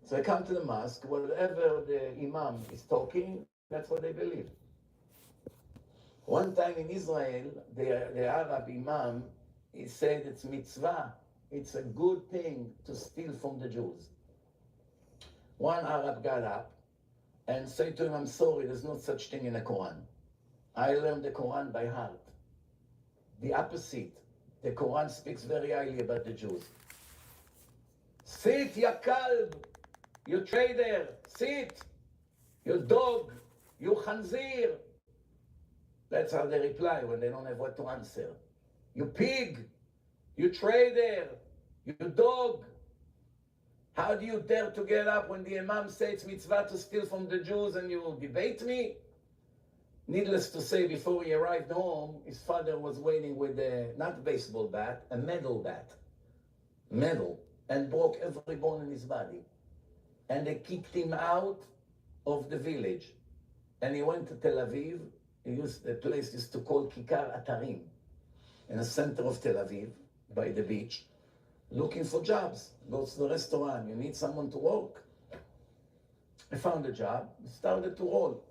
So they come to the mosque, whatever the imam is talking, that's what they believe. One time in Israel, the Arab imam, he said it's mitzvah, it's a good thing to steal from the Jews. One Arab got up and said to him, I'm sorry, there's no such thing in the Quran. I learned the Quran by heart. The opposite. The Quran speaks very highly about the Jews. Sit, ya kalb, you trader, sit, you dog, you khanzir. That's how they reply when they don't have what to answer. You pig, you trader, you dog. How do you dare to get up when the Imam says it's mitzvah to steal from the Jews and you will debate me? Needless to say, before he arrived home, his father was waiting with a, not baseball bat, a metal bat. Metal. And broke every bone in his body. And they kicked him out of the village. And he went to Tel Aviv. The place used to call Kikar Atarim, in the center of Tel Aviv, by the beach, looking for jobs. Goes to the restaurant, you need someone to work. I found a job, started to roll.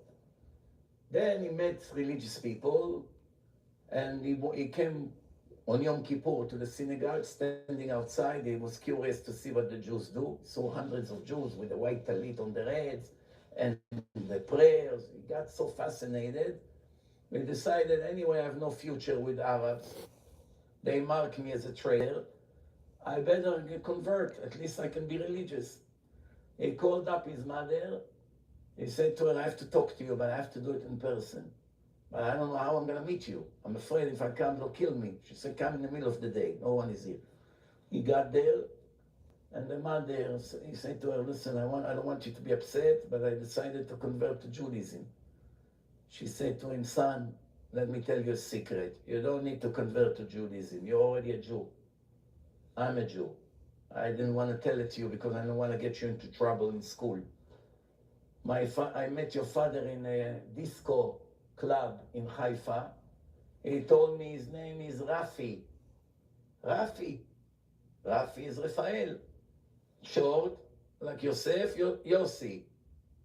Then he met religious people, and he came on Yom Kippur to the synagogue, standing outside. He was curious to see what the Jews do. Saw hundreds of Jews with the white talit on their heads, and the prayers. He got so fascinated. We decided, anyway, I have no future with Arabs. They mark me as a traitor. I better convert, at least I can be religious. He called up his mother. He said to her, I have to talk to you, but I have to do it in person. But I don't know how I'm going to meet you. I'm afraid if I come, they'll kill me. She said, come in the middle of the day. No one is here. He got there, and the mother, he said to her, listen, I don't want you to be upset, but I decided to convert to Judaism. She said to him, son, let me tell you a secret. You don't need to convert to Judaism. You're already a Jew. I'm a Jew. I didn't want to tell it to you because I don't want to get you into trouble in school. I met your father in a disco club in Haifa. He told me his name is Rafi. Rafi. Rafi is Rafael. Short, like Yosef, Yossi.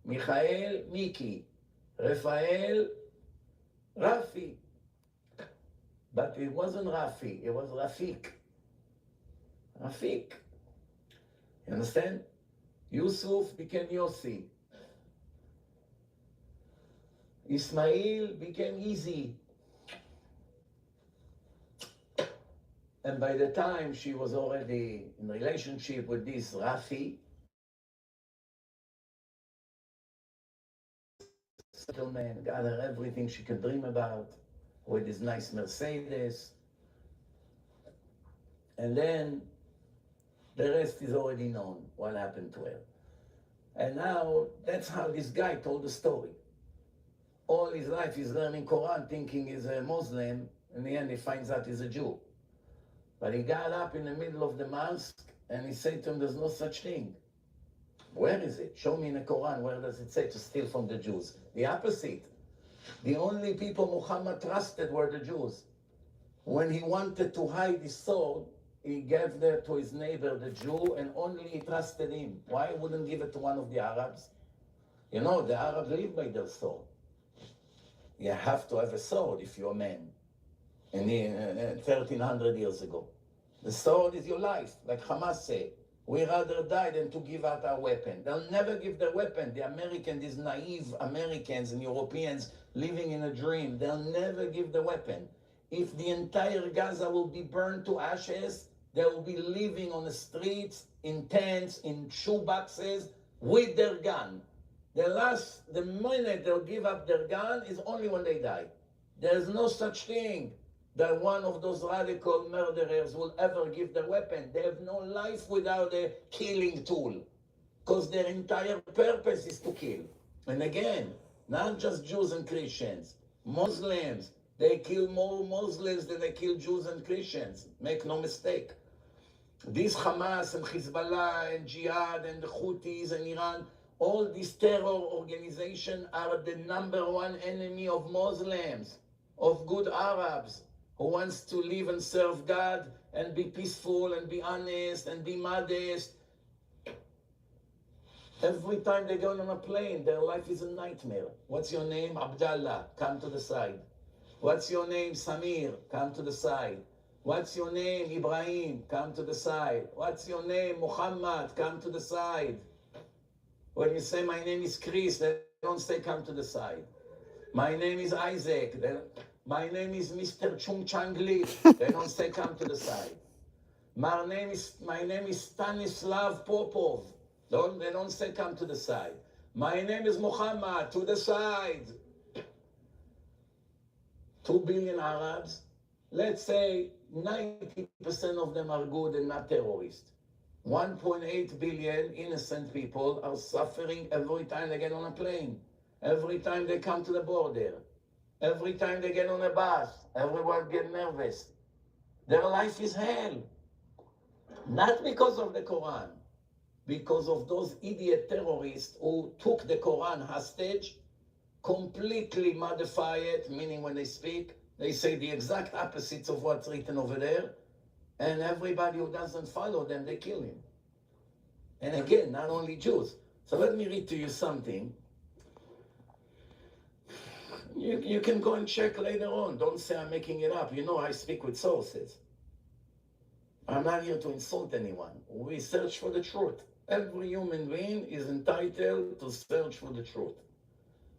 Michael, Miki. Rafael, Rafi. But it wasn't Rafi, it was Rafik. Rafik. You understand? Yusuf became Yossi. Ismail became Easy. And by the time she was already in relationship with this Rafi, settlement, got her everything she could dream about, with his nice Mercedes. And then the rest is already known, what happened to her. And now, that's how this guy told the story. All his life he's learning Quran, thinking he's a Muslim. In the end, he finds out he's a Jew. But he got up in the middle of the mosque, and he said to him, there's no such thing. Where is it? Show me in the Quran, where does it say to steal from the Jews? The opposite. The only people Muhammad trusted were the Jews. When he wanted to hide his sword, he gave that to his neighbor, the Jew, and only he trusted him. Why wouldn't give it to one of the Arabs? You know, the Arabs live by their sword. You have to have a sword if you're a man. And 1300 years ago. The sword is your life, like Hamas say. We rather die than to give out our weapon. They'll never give their weapon. The Americans, these naive Americans and Europeans living in a dream, they'll never give the weapon. If the entire Gaza will be burned to ashes, they will be living on the streets, in tents, in shoeboxes, with their gun. The minute they'll give up their gun is only when they die. There's no such thing that one of those radical murderers will ever give their weapon. They have no life without a killing tool, because their entire purpose is to kill. And again, not just Jews and Christians, Muslims. They kill more Muslims than they kill Jews and Christians. Make no mistake. These Hamas and Hezbollah and Jihad and the Houthis and Iran, all these terror organizations are the #1 enemy of Muslims, of good Arabs, who wants to live and serve God and be peaceful and be honest and be modest. Every time they go on a plane, their life is a nightmare. What's your name? Abdallah, come to the side. What's your name? Samir, come to the side. What's your name? Ibrahim, come to the side. What's your name? Muhammad, come to the side. When you say my name is Chris, they don't say come to the side. My name is Isaac. My name is Mr. Chung Chang Li. They don't say come to the side. My name is Stanislav Popov. They don't say come to the side. My name is Muhammad, to the side. 2 billion Arabs, let's say 90% of them are good and not terrorists. 1.8 billion innocent people are suffering every time they get on a plane, every time they come to the border, every time they get on a bus, everyone gets nervous. Their life is hell. Not because of the Quran, because of those idiot terrorists who took the Quran hostage, completely modify it, meaning when they speak, they say the exact opposites of what's written over there, and everybody who doesn't follow them, they kill him. And again, not only Jews. So let me read to you something. You can go and check later on. Don't say I'm making it up. You know I speak with sources. I'm not here to insult anyone. We search for the truth. Every human being is entitled to search for the truth.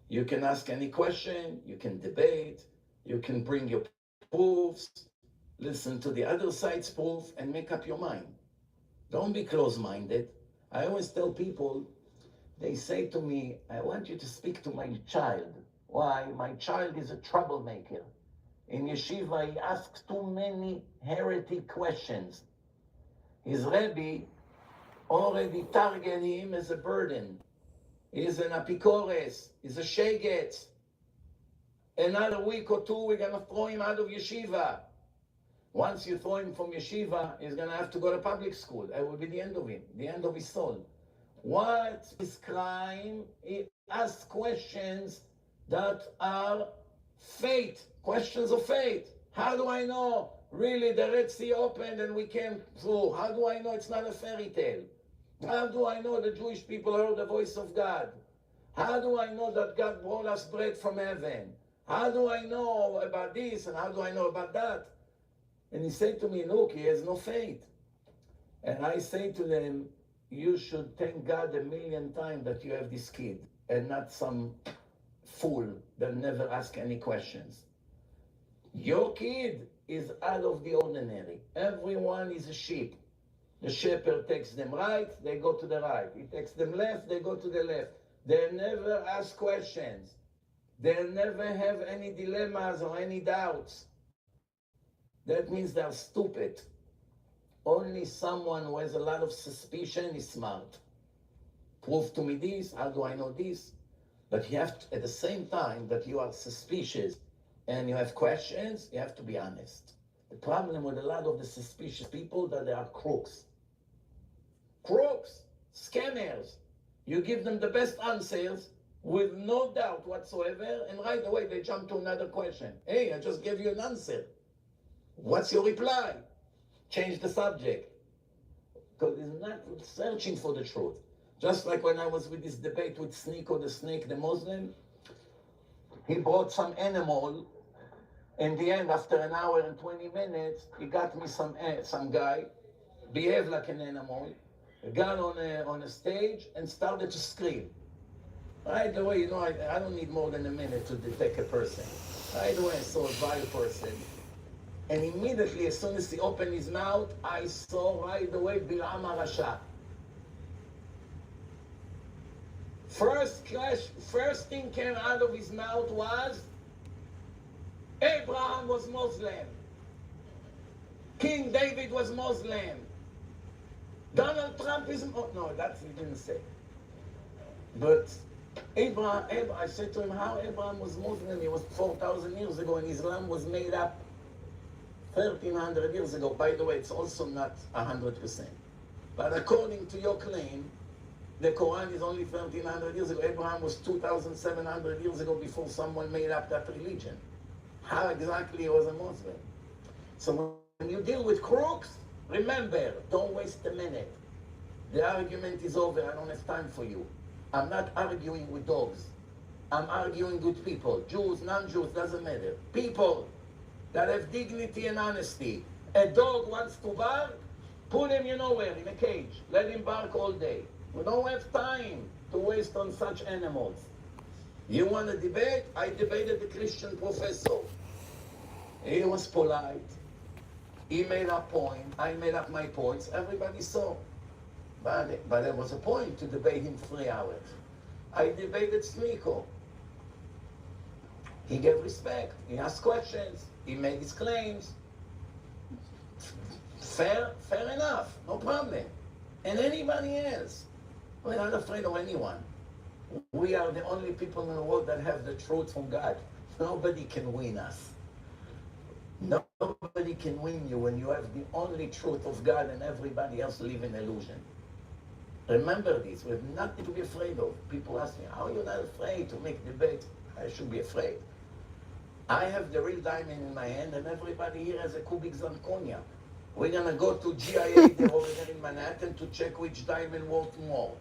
You can ask any question, you can debate, you can bring your proofs, listen to the other side's proof, and make up your mind. Don't be close-minded. I always tell people, they say to me, I want you to speak to my child. Why? My child is a troublemaker. In yeshiva, he asks too many heretic questions. His Rebbe already targeted him as a burden. He's an apikores, he's a shegetz. Another week or two, we're going to throw him out of yeshiva. Once you throw him from yeshiva, he's going to have to go to public school. That will be the end of him, the end of his soul. What is crime? He asks questions that are fate, questions of fate. How do I know really the Red Sea opened and we came through? How do I know it's not a fairy tale? How do I know the Jewish people heard the voice of God? How do I know that God brought us bread from heaven? How do I know about this and how do I know about that? And he said to me, look, he has no faith. And I say to them, you should thank God 1,000,000 times that you have this kid and not some fool that never asks any questions. Your kid is out of the ordinary. Everyone is a sheep. The shepherd takes them right, they go to the right. He takes them left, they go to the left. They never ask questions. They never have any dilemmas or any doubts. That means they're stupid. Only someone who has a lot of suspicion is smart. Prove to me this, how do I know this? But you have to, at the same time that you are suspicious and you have questions, you have to be honest. The problem with a lot of the suspicious people that they are crooks. Crooks, scammers. You give them the best answers with no doubt whatsoever, and right away they jump to another question. Hey, I just gave you an answer. What's your reply? Change the subject. Because he's not searching for the truth. Just like when I was with this debate with Sniko the Snake, the Muslim, he brought some animal. In the end, after an hour and 20 minutes, he got me some guy, behaved like an animal, got on a stage and started to scream. Right away, you know, I don't need more than a minute to detect a person. Right away, I saw a vile person. And immediately, as soon as he opened his mouth, I saw right away Bilam HaRasha. First thing came out of his mouth was, Abraham was Muslim. King David was Muslim. Donald Trump is, no, that's he didn't say. But Abraham, I said to him, how Abraham was Muslim? He was 4,000 years ago, and Islam was made up 1,300 years ago. By the way, it's also not 100%. But according to your claim, the Quran is only 1,300 years ago. Abraham was 2,700 years ago before someone made up that religion. How exactly he was a Muslim? So when you deal with crooks, remember, don't waste a minute. The argument is over. I don't have time for you. I'm not arguing with dogs. I'm arguing with people. Jews, non-Jews, doesn't matter. People that have dignity and honesty. A dog wants to bark, put him, you know where, in a cage. Let him bark all day. We don't have time to waste on such animals. You want to debate? I debated the Christian professor. He was polite. He made a point. I made up my points. Everybody saw. But there was a point to debate him 3 hours. I debated Sliko. He gave respect. He asked questions. He made his claims. Fair enough. No problem. And anybody else. We're not afraid of anyone. We are the only people in the world that have the truth from God. Nobody can win us. Nobody can win you when you have the only truth of God and everybody else live in illusion. Remember this. We have nothing to be afraid of. People ask me, how are you not afraid to make debate? I should be afraid. I have the real diamond in my hand and everybody here has a cubic zirconia. We're going to go to GIA there over there in Manhattan to check which diamond worth more.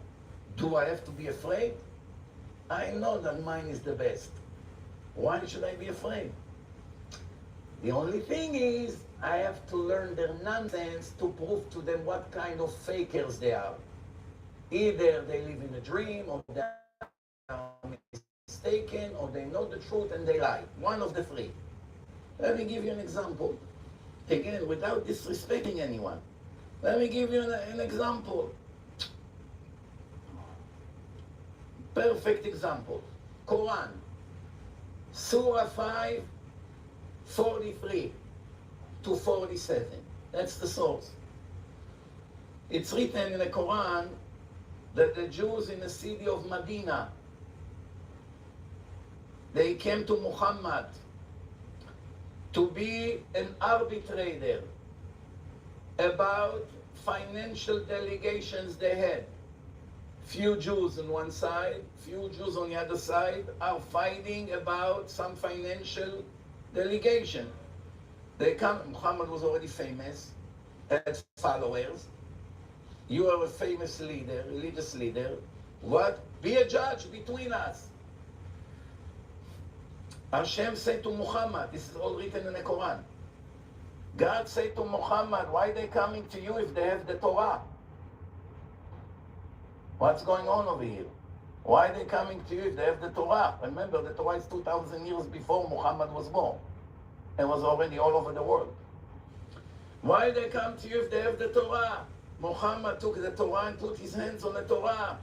Do I have to be afraid? I know that mine is the best. Why should I be afraid? The only thing is, I have to learn their nonsense to prove to them what kind of fakers they are. Either they live in a dream, or they are mistaken, or they know the truth and they lie. One of the three. Let me give you an example. Again, without disrespecting anyone. Let me give you an example. Perfect example. Quran. Surah 5, 43 to 47. That's the source. It's written in the Quran that the Jews in the city of Medina, they came to Muhammad to be an arbitrator about financial delegations they had. Few Jews on one side, few Jews on the other side are fighting about some financial delegation. They come, Muhammad was already famous, had followers. You are a famous leader, religious leader. What? Be a judge between us. Hashem said to Muhammad, this is all written in the Quran. God said to Muhammad, why are they coming to you if they have the Torah? What's going on over here? Why are they coming to you if they have the Torah? Remember, the Torah is 2,000 years before Muhammad was born and was already all over the world. Why they come to you if they have the Torah? Muhammad took the Torah and put his hands on the Torah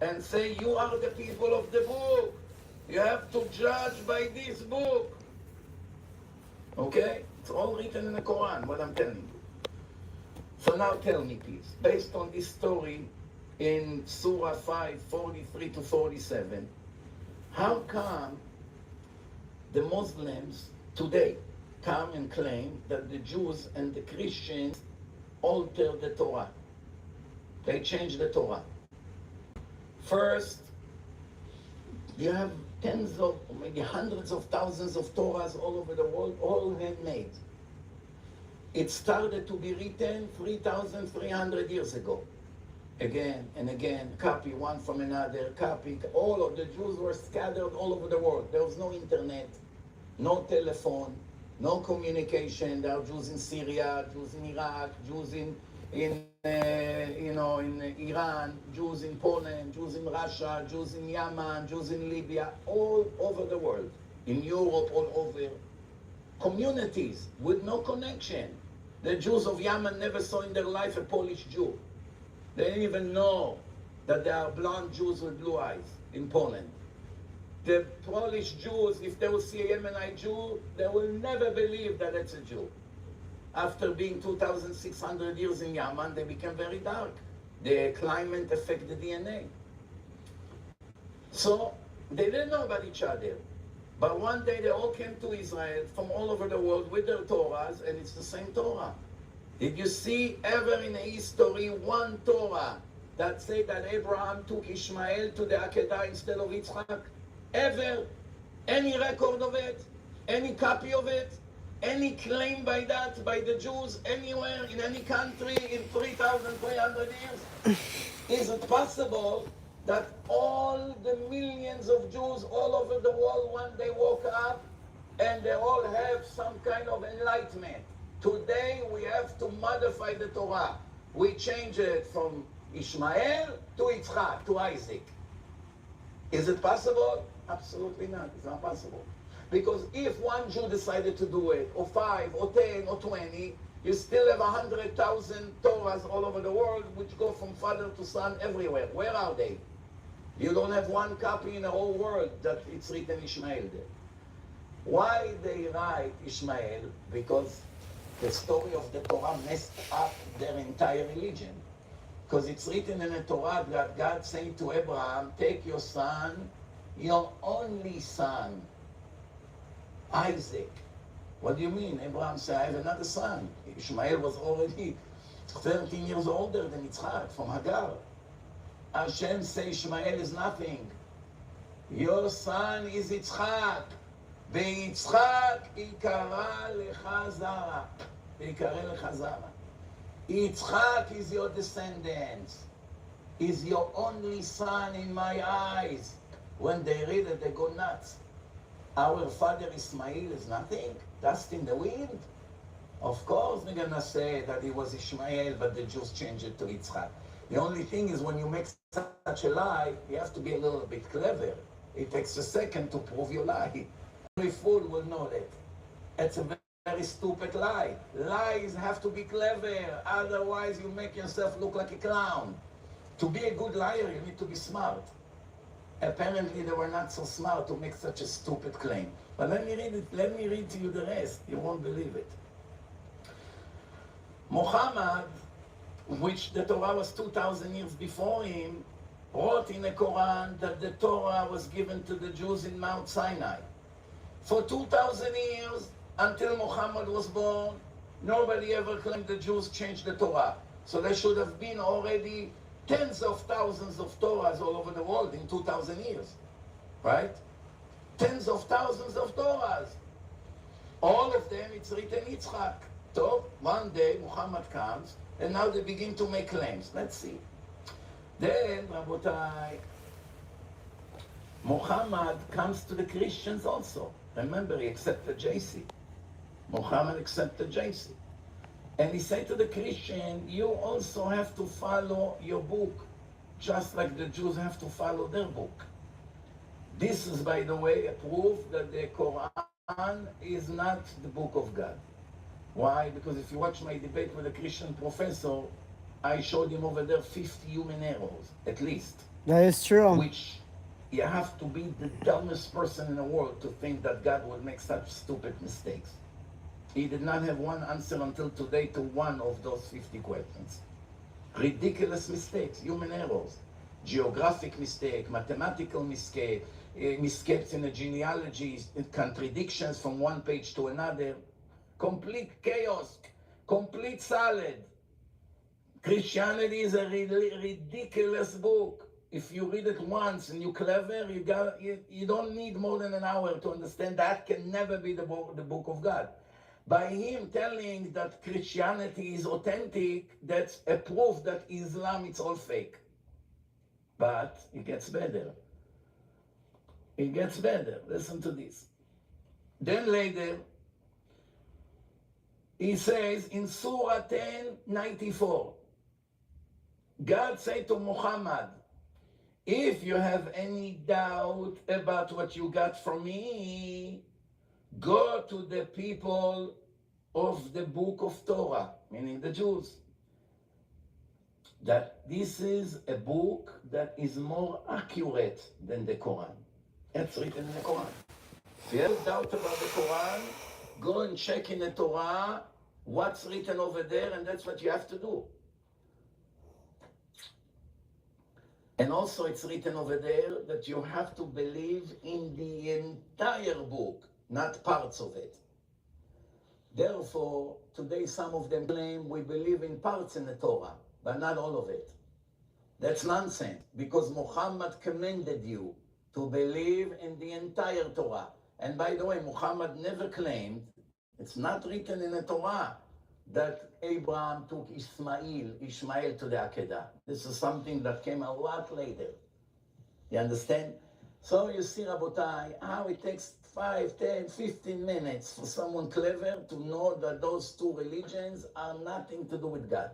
and say, you are the people of the book. You have to judge by this book. Okay? It's all written in the Quran, what I'm telling you. So now tell me, please, based on this story in Surah 5, 43 to 47, how come the Muslims today come and claim that the Jews and the Christians alter the Torah? They change the Torah. First, you have tens of, maybe hundreds of thousands of Torahs all over the world, all handmade. It started to be written 3,300 years ago. Again and again, copy one from another, copy. All of the Jews were scattered all over the world. There was no internet, no telephone, no communication. There are Jews in Syria, Jews in Iraq, Jews in Iran, Jews in Poland, Jews in Russia, Jews in Yemen, Jews in Libya, all over the world. In Europe, all over. Communities with no connection. The Jews of Yemen never saw in their life a Polish Jew. They didn't even know that there are blonde Jews with blue eyes in Poland. The Polish Jews, if they will see a Yemenite Jew, they will never believe that it's a Jew. After being 2,600 years in Yemen, they became very dark. The climate affected the DNA. So they didn't know about each other. But one day they all came to Israel from all over the world with their Torahs, and it's the same Torah. Did you see ever in history one Torah that said that Abraham took Ishmael to the Akedah instead of Yitzchak? Ever? Any record of it? Any copy of it? any claim by that, by the Jews, anywhere, in any country, in 3,300 years? Is it possible that all the millions of Jews all over the world, one day woke up and they all have some kind of enlightenment? Today we have to modify the Torah. We change it from Ishmael to Yitzchak, to Isaac. Is it possible? Absolutely not. It's not possible. Because if one Jew decided to do it, or 5, or 10, or 20, you still have 100,000 Torahs all over the world, which go from father to son everywhere. Where are they? You don't have one copy in the whole world that it's written Ishmael there. Why they write Ishmael? Because the story of the Torah messed up their entire religion. Because it's written in the Torah that God saying to Abraham, take your son, your only son, Isaac. What do you mean? Abraham said, I have another son. Ishmael was already 13 years older than Yitzchak from Hagar. Hashem says Ishmael is nothing. Your son is Yitzchak. ויצחק יקרא לך זרע. ויקרא לך זרע. Yitzchak is your descendant. Is your only son in my eyes. When they read it, they go nuts. Our father Ismail is nothing? Dust in the wind? Of course they're gonna say that he was Ishmael, but the Jews changed it to Yitzchak. The only thing is when you make such a lie, you have to be a little bit clever. It takes a second to prove your lie. Every fool will know that. It's a very stupid lie. Lies have to be clever, otherwise you make yourself look like a clown. To be a good liar, you need to be smart. Apparently they were not so smart to make such a stupid claim. But let me read to you the rest. You won't believe it. Muhammad, which the Torah was 2,000 years before him, wrote in the Quran that the Torah was given to the Jews in Mount Sinai. For 2,000 years, until Muhammad was born, nobody ever claimed the Jews changed the Torah. So there should have been already tens of thousands of Torahs all over the world in 2,000 years, right? Tens of thousands of Torahs. All of them, it's written Yitzchak. So one day Muhammad comes, and now they begin to make claims. Let's see. Then, Rabotai, Muhammad comes to the Christians also. Remember, he accepted JC. Muhammad accepted JC. And he said to the Christian, you also have to follow your book, just like the Jews have to follow their book. This is, by the way, a proof that the Quran is not the book of God. Why? Because if you watch my debate with a Christian professor, I showed him over there 50 human errors, at least. That is true. Which you have to be the dumbest person in the world to think that God would make such stupid mistakes. He did not have one answer until today to one of those 50 questions. Ridiculous mistakes, human errors, geographic mistake, mathematical mistake, mistakes in the genealogy, contradictions from one page to another, complete chaos, complete salad. Christianity is a ridiculous book. If you read it once and you're clever, you don't need more than an hour to understand that can never be the book of God. By him telling that Christianity is authentic, that's a proof that Islam is all fake. But it gets better. It gets better. Listen to this. Then later, he says in Surah 10:94, God said to Muhammad, if you have any doubt about what you got from me, go to the people of the book of Torah, meaning the Jews. That this is a book that is more accurate than the Quran. That's written in the Quran. If you have doubt about the Quran, go and check in the Torah what's written over there, and that's what you have to do. And also it's written over there that you have to believe in the entire book, not parts of it. Therefore, today some of them claim we believe in parts in the Torah, but not all of it. That's nonsense, because Muhammad commanded you to believe in the entire Torah. And by the way, Muhammad never claimed It's not written in the Torah that Abraham took Ishmael to the Akedah. This is something that came a lot later. You understand? So you see, Rabotai, how it takes 5, 10, 15 minutes for someone clever to know that those two religions are nothing to do with God.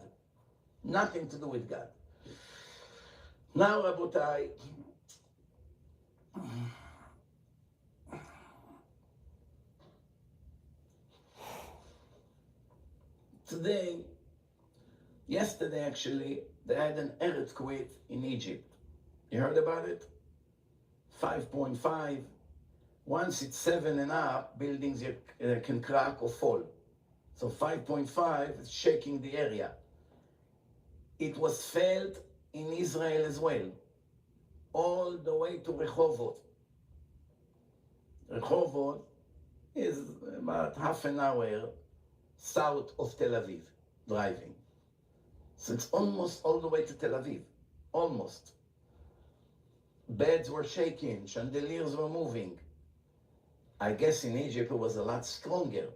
Nothing to do with God. Now, Rabotai, yesterday actually, they had an earthquake in Egypt. You heard about it? 5.5. Once it's 7 and up, buildings can crack or fall. So 5.5 is shaking the area. It was felt in Israel as well, all the way to Rehovot. Rehovot is about half an hour south of Tel Aviv, driving. So it's almost all the way to Tel Aviv, almost. Beds were shaking, chandeliers were moving. I guess in Egypt it was a lot stronger.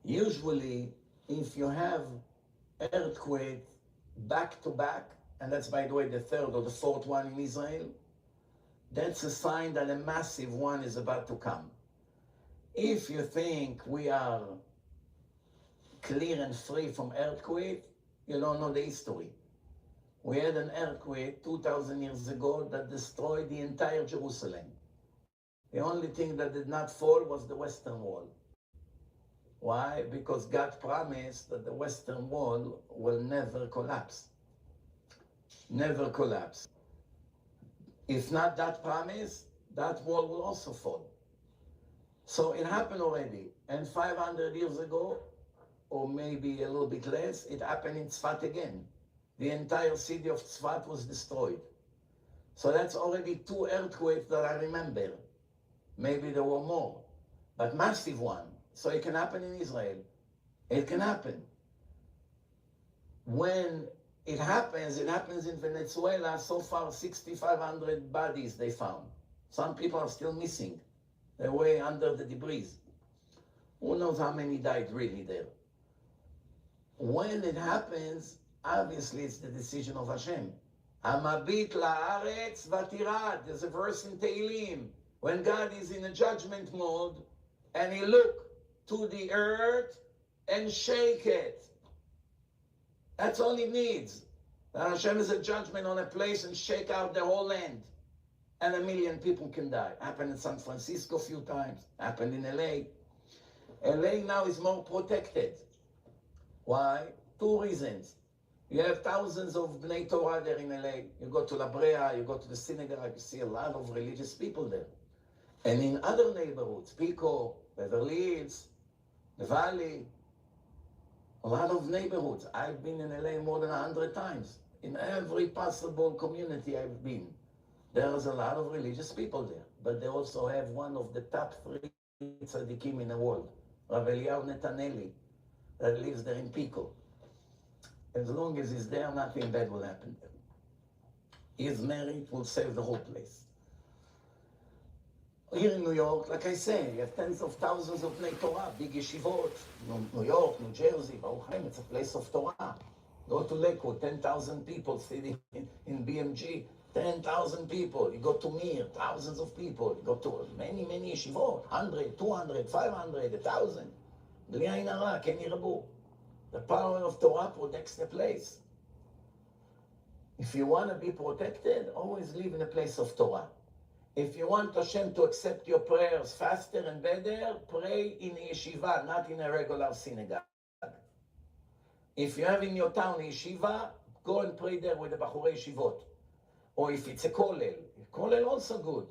Usually, if you have earthquake back to back, and that's by the way the third or the fourth one in Israel, that's a sign that a massive one is about to come. If you think we are clear and free from earthquake, you don't know the history. We had an earthquake 2,000 years ago that destroyed the entire Jerusalem. The only thing that did not fall was the Western Wall. Why? Because God promised that the Western Wall will never collapse. Never collapse. If not that promise, that wall will also fall. So it happened already. And 500 years ago, or maybe a little bit less, it happened in Tzfat again. The entire city of Tzfat was destroyed. So that's already 2 earthquakes that I remember. Maybe there were more, but massive one. So it can happen in Israel. It can happen. When it happens in Venezuela. So far, 6,500 bodies they found. Some people are still missing. They're way under the debris. Who knows how many died really there? When it happens, obviously it's the decision of Hashem. Hamabit la'aretz vatirad. There's a verse in Tehillim. When God is in a judgment mode, and he look to the earth and shake it. That's all he needs. That Hashem is a judgment on a place and shake out the whole land. And 1 million people can die. Happened in San Francisco a few times. Happened in LA. LA now is more protected. Why? 2 reasons. You have thousands of Bnei Torah there in LA. You go to La Brea, you go to the synagogue, you see a lot of religious people there. And in other neighborhoods, Pico, Beverly Hills, the Valley, a lot of neighborhoods. I've been in LA more than 100 times. In every possible community I've been. There's a lot of religious people there. But they also have one of the top 3 tzaddikim in the world, Rav Eliyahu Netaneli, that lives there in Pico. As long as he's there, nothing bad will happen there. His merit will save the whole place. Here in New York, like I say, you have tens of thousands of Bnei Torah, big yeshivot. New York, New Jersey, Baruch Hashem, it's a place of Torah. Go to Lakewood, 10,000 people sitting in BMG, 10,000 people. You go to Mir, thousands of people. You go to many, many yeshivot, 100, 200, 500, 1,000. Bli ayin hara, ken yirbu. The power of Torah protects the place. If you want to be protected, always live in a place of Torah. If you want Hashem to accept your prayers faster and better, pray in a yeshiva, not in a regular synagogue. If you have in your town a yeshiva, go and pray there with the Bachurei Yeshivot. Or if it's a kollel also good.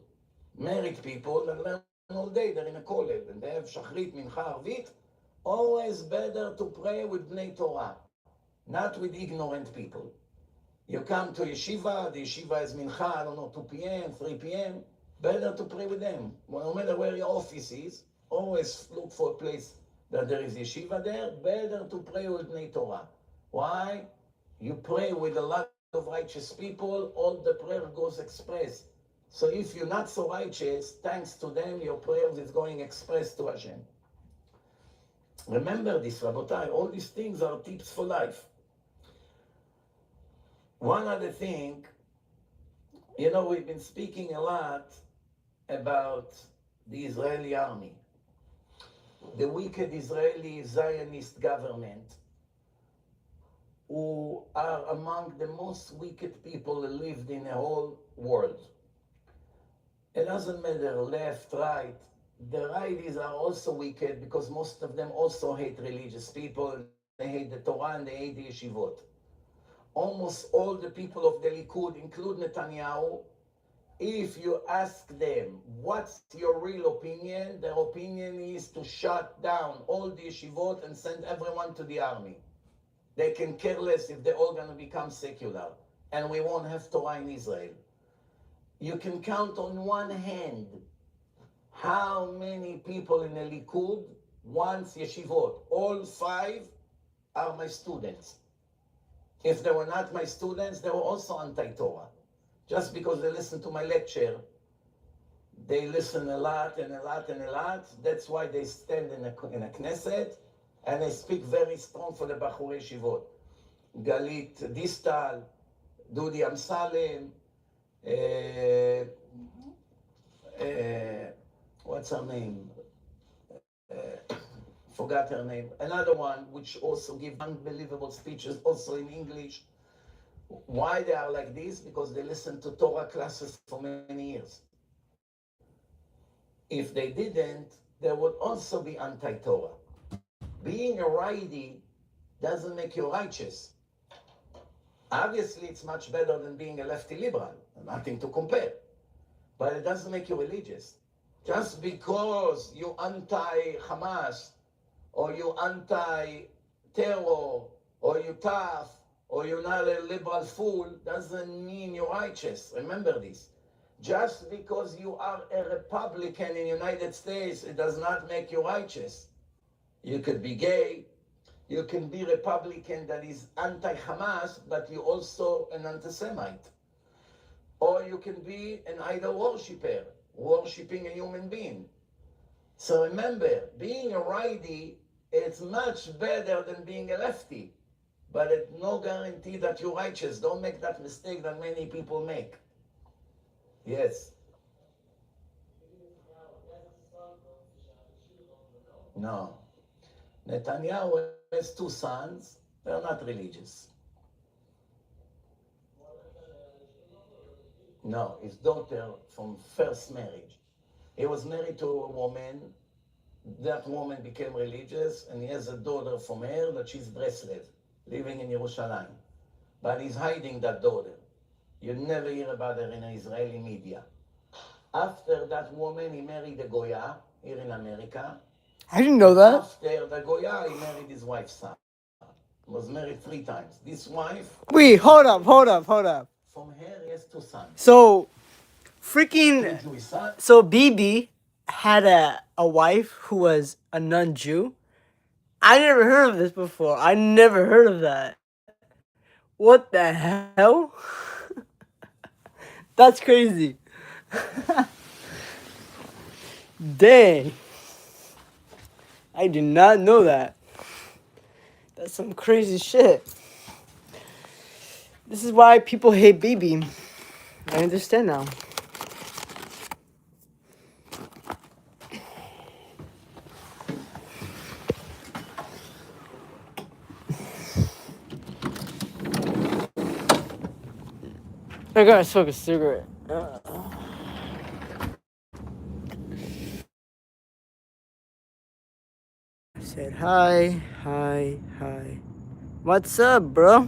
Married people that learn all day, they're in a kollel, and they have shachrit, mincha, arvit. Always better to pray with Bnei Torah, not with ignorant people. You come to yeshiva, the yeshiva is mincha, I don't know, 2 p.m., 3 p.m., better to pray with them. No matter where your office is, always look for a place that there is yeshiva there, better to pray with Bnei Torah. Why? You pray with a lot of righteous people, all the prayer goes express. So if you're not so righteous, thanks to them, your prayers is going express to Hashem. Remember this, Rabotai. All these things are tips for life. One other thing, we've been speaking a lot about the Israeli army, the wicked Israeli Zionist government, who are among the most wicked people who lived in the whole world. It doesn't matter left, right. The righties are also wicked because most of them also hate religious people. They hate the Torah and they hate the yeshivot. Almost all the people of the Likud, include Netanyahu, if you ask them what's your real opinion, their opinion is to shut down all the yeshivot and send everyone to the army. They can care less if they're all going to become secular and we won't have Torah in Israel. You can count on one hand how many people in the Likud wants yeshivot. All 5 are my students. If they were not my students, they were also anti-Torah. Just because they listen to my lecture, they listen a lot and a lot and a lot. That's why they stand in a Knesset and they speak very strong for the Bachurei Yeshivot. Galit Distal, Dudi Amsalem, what's her name? Forgot her name. Another one, which also give unbelievable speeches, also in English. Why they are like this? Because they listen to Torah classes for many years. If they didn't, they would also be anti-Torah. Being a righty doesn't make you righteous. Obviously, it's much better than being a lefty liberal. Nothing to compare. But it doesn't make you religious. Just because you're anti-Hamas, or you're anti-terror, or you're tough, or you're not a liberal fool, doesn't mean you're righteous. Remember this. Just because you are a Republican in the United States, it does not make you righteous. You could be gay, you can be Republican that is anti-Hamas, but you're also an anti-Semite. Or you can be an idol worshiper, worshipping a human being. So remember, being a righty, it's much better than being a lefty. But it's no guarantee that you're righteous. Don't make that mistake that many people make. Yes. No. Netanyahu has 2 sons. They're not religious. No, his daughter from first marriage. He was married to a woman. That woman became religious, and he has a daughter from her that she's Breslev, living in Yerushalayim. But he's hiding that daughter. You never hear about her in Israeli media. After that woman, he married a Goya here in America. I didn't know that. After the Goya, he married his wife's son. He was married 3 times. This wife... Wait, hold up. From her, he has 2 sons. So, 2 Jewish sons. So Bibi had a wife who was a non-Jew. I never heard of this before. I never heard of that. What the hell? That's crazy. Dang. I did not know that. That's some crazy shit. This is why people hate Bibi. I understand now. I gotta smoke a cigarette. I said hi. What's up, bro?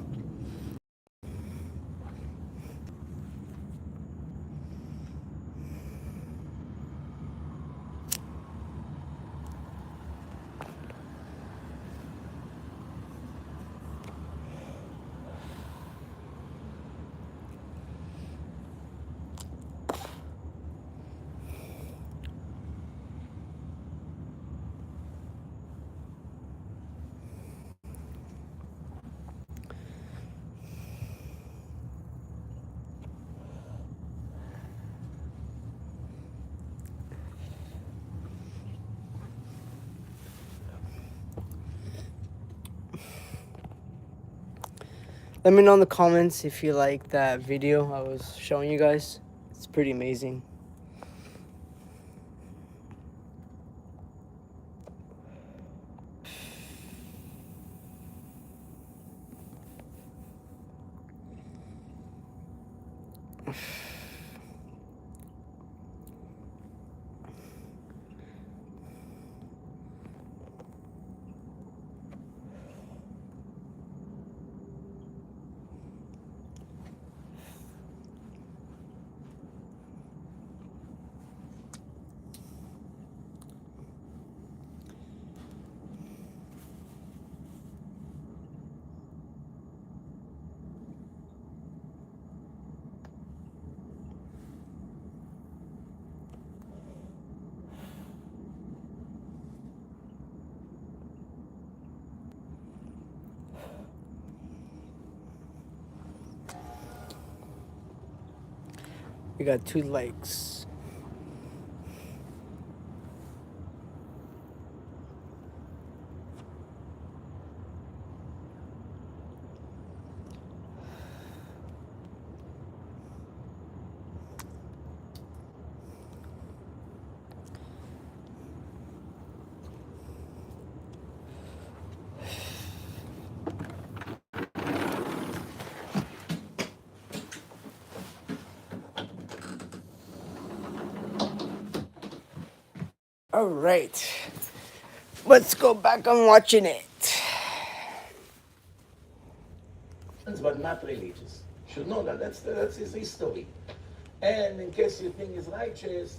Let me know in the comments if you like that video I was showing you guys. It's pretty amazing. We got 2 likes. All right, let's go back on watching it. But not religious. You should know that. That's his history. And in case you think he's righteous,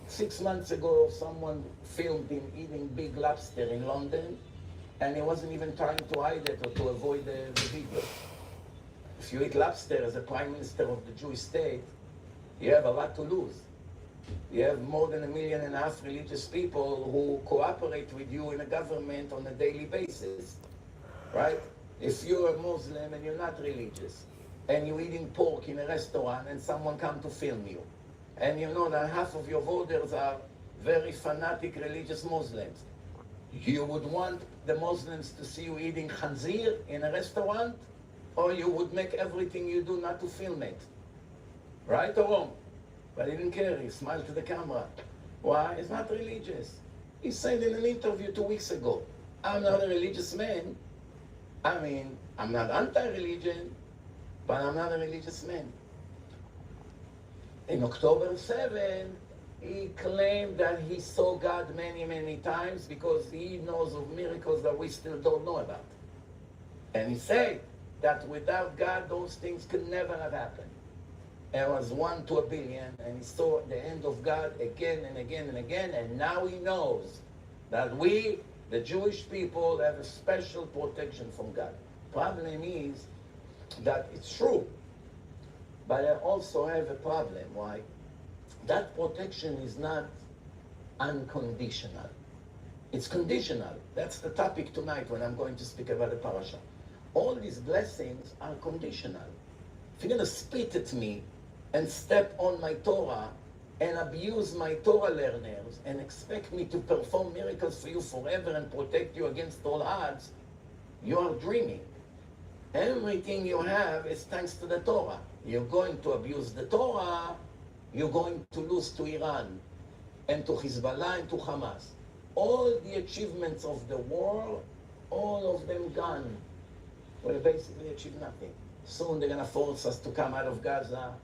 6 months ago someone filmed him eating big lobster in London, and he wasn't even trying to hide it or to avoid the video. If you eat lobster as a prime minister of the Jewish state, you have a lot to lose. You have more than 1.5 million religious people who cooperate with you in a government on a daily basis, right? If you're a Muslim and you're not religious, and you're eating pork in a restaurant and someone come to film you, and you know that half of your voters are very fanatic religious Muslims, you would want the Muslims to see you eating khanzir in a restaurant, or you would make everything you do not to film it? Right or wrong? But he didn't care. He smiled to the camera. Why? He's not religious. He said in an interview 2 weeks ago, I'm not a religious man. I mean, I'm not anti-religion, but I'm not a religious man. In October 7, he claimed that he saw God many, many times because he knows of miracles that we still don't know about. And he said that without God, those things could never have happened. It was 1 to a billion, and he saw the hand of God again and again and again, and now he knows that we, the Jewish people, have a special protection from God. Problem is that it's true, but I also have a problem. Why? That protection is not unconditional. It's conditional. That's the topic tonight when I'm going to speak about the parasha. All these blessings are conditional. If you're going to spit at me and step on my Torah and abuse my Torah learners and expect me to perform miracles for you forever and protect you against all odds, you are dreaming. Everything you have is thanks to the Torah. You're going to abuse the Torah, you're going to lose to Iran and to Hezbollah and to Hamas. All the achievements of the war, all of them gone. We basically achieved nothing. Soon they're going to force us to come out of Gaza.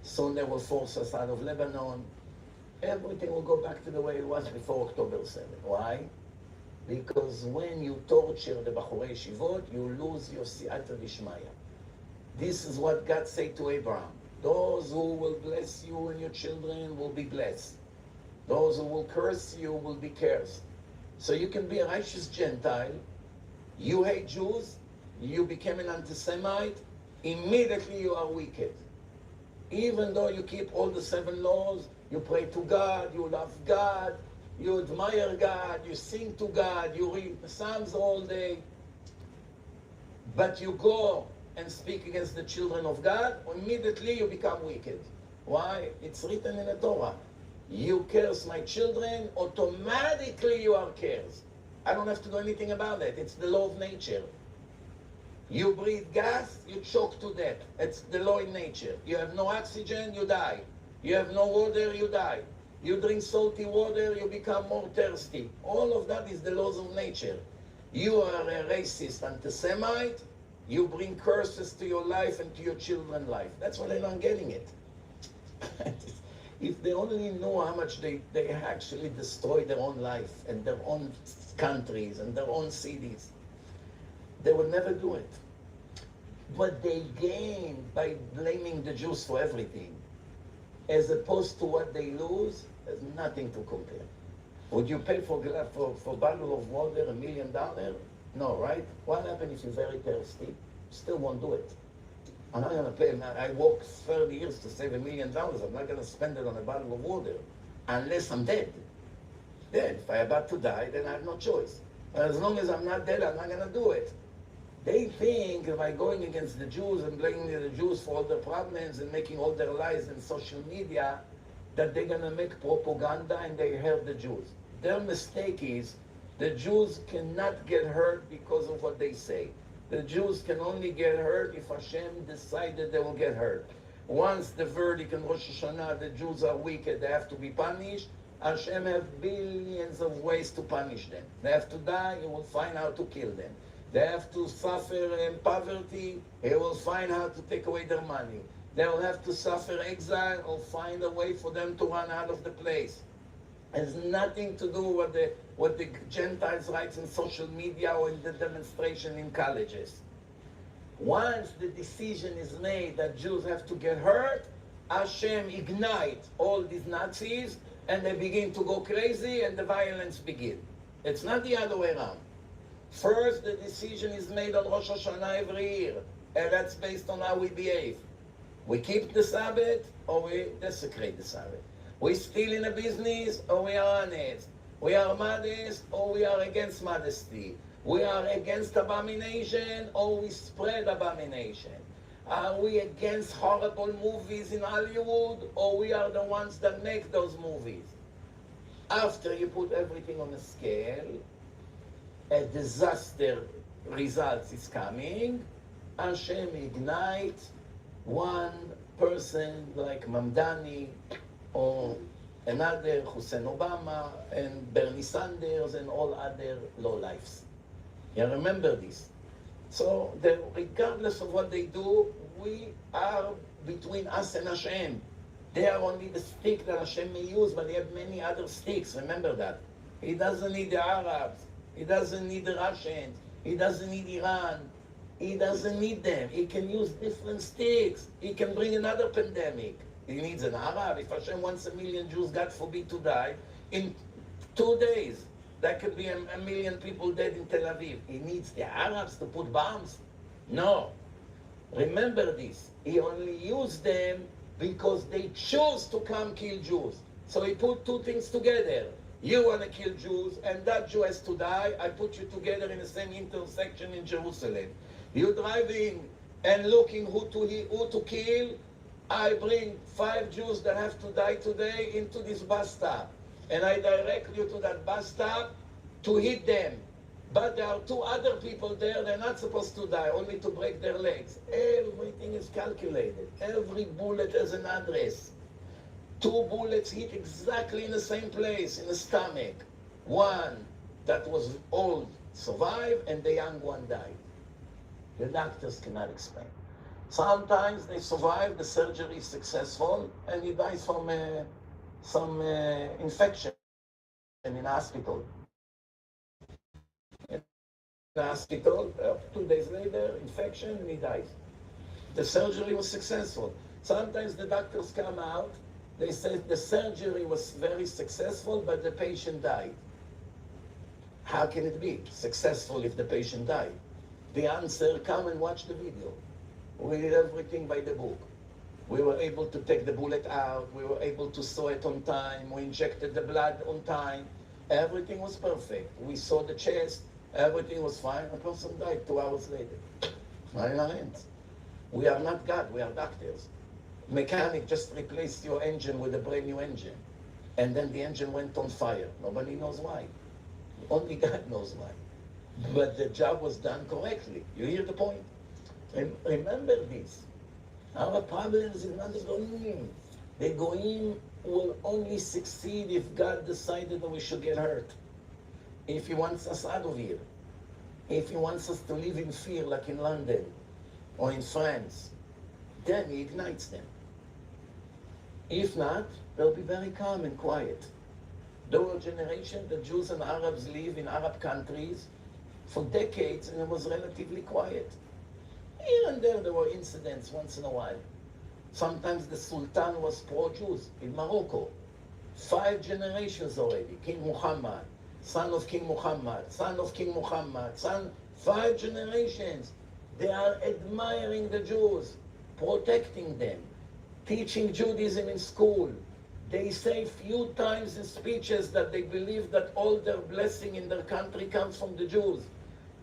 Soon they will force us out of Lebanon. Everything will go back to the way it was before October 7. Why? Because when you torture the Bachurei Yeshivot, you lose your Siyata Dishmaya. This is what God said to Abraham. Those who will bless you and your children will be blessed. Those who will curse you will be cursed. So you can be a righteous Gentile. You hate Jews. You became an anti-Semite. Immediately you are wicked. Even though you keep all the 7 laws, you pray to God, you love God, you admire God, you sing to God, you read the Psalms all day, but you go and speak against the children of God, immediately you become wicked. Why? It's written in the Torah. You curse my children, automatically you are cursed. I don't have to do anything about it. It's the law of nature. You breathe gas, you choke to death. It's the law in nature. You have no oxygen, you die. You have no water, you die. You drink salty water, you become more thirsty. All of that is the laws of nature. You are a racist anti-Semite, you bring curses to your life and to your children's life. That's why they're not getting it. If they only knew how much they actually destroy their own life and their own countries and their own cities, they would never do it. What they gain by blaming the Jews for everything, as opposed to what they lose, there's nothing to compare. Would you pay for a bottle of water $1 million? No, right? What happens if you're very thirsty? Still won't do it. I'm not going to pay. I worked 30 years to save $1 million. I'm not going to spend it on a bottle of water unless I'm dead. Dead. If I'm about to die, then I have no choice. But as long as I'm not dead, I'm not going to do it. They think by going against the Jews and blaming the Jews for all their problems and making all their lies in social media, that they're going to make propaganda and they hurt the Jews. Their mistake is the Jews cannot get hurt because of what they say. The Jews can only get hurt if Hashem decided they will get hurt. Once the verdict in Rosh Hashanah, the Jews are wicked, they have to be punished, Hashem has billions of ways to punish them. They have to die, He will find how to kill them. They have to suffer in poverty, He will find how to take away their money. They will have to suffer exile or find a way for them to run out of the place. It has nothing to do with what the Gentiles write in social media or in the demonstration in colleges. Once the decision is made that Jews have to get hurt, Hashem ignites all these Nazis and they begin to go crazy and the violence begins. It's not the other way around. First, the decision is made on Rosh Hashanah every year, and that's based on how we behave. We keep the Sabbath or we desecrate the Sabbath. We steal in a business or we are honest. We are modest or we are against modesty. We are against abomination or we spread abomination. Are we against horrible movies in Hollywood or we are the ones that make those movies? After you put everything on a scale, a disaster results is coming, Hashem ignites one person like Mamdani or another Hussein Obama and Bernie Sanders and all other lowlifes. You remember this. So regardless of what they do, we are between us and Hashem. They are only the stick that Hashem may use, but they have many other sticks. Remember that. He doesn't need the Arabs. He doesn't need the Russians. He doesn't need Iran. He doesn't need them. He can use different sticks. He can bring another pandemic. He needs an Arab. If Hashem wants 1 million Jews, God forbid, to die, in 2 days, that could be 1 million people dead in Tel Aviv. He needs the Arabs to put bombs? No. Remember this. He only used them because they chose to come kill Jews. So he put two things together. You want to kill Jews, and that Jew has to die. I put you together in the same intersection in Jerusalem. You driving and looking who to kill. I bring 5 Jews that have to die today into this bus stop. And I direct you to that bus stop to hit them. But there are 2 other people there, they're not supposed to die, only to break their legs. Everything is calculated. Every bullet has an address. 2 bullets hit exactly in the same place, in the stomach. One that was old survived, and the young one died. The doctors cannot explain. Sometimes they survive, the surgery is successful, and he dies from some infection in the hospital. In the hospital, 2 days later, infection, and he dies. The surgery was successful. Sometimes the doctors come out, they say the surgery was very successful, but the patient died. How can it be successful if the patient died? The answer, come and watch the video. We did everything by the book. We were able to take the bullet out. We were able to sew it on time. We injected the blood on time. Everything was perfect. We saw the chest. Everything was fine. The person died 2 hours later. Not in our hands. We are not God. We are doctors. Mechanic just replaced your engine with a brand new engine. And then the engine went on fire. Nobody knows why. Only God knows why. But the job was done correctly. You hear the point? Remember this. Our problems is not the Goyim. The Goyim will only succeed if God decided that we should get hurt. If He wants us out of here. If He wants us to live in fear like in London or in France, then He ignites them. If not, they'll be very calm and quiet. There were generations that Jews and Arabs live in Arab countries for decades and it was relatively quiet. Here and there were incidents once in a while. Sometimes the Sultan was pro-Jews in Morocco. 5 generations already. King Muhammad, son of King Muhammad, son of King Muhammad, 5 generations. They are admiring the Jews, protecting them, teaching Judaism in school. They say few times in speeches that they believe that all their blessing in their country comes from the Jews.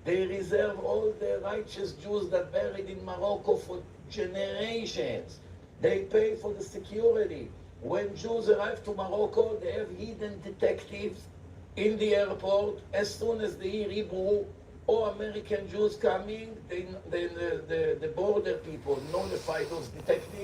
They reserve all the righteous Jews that buried in Morocco for generations. They pay for the security. When Jews arrive to Morocco, they have hidden detectives in the airport. As soon as they hear Hebrew or American Jews coming, the border people notify those detectives.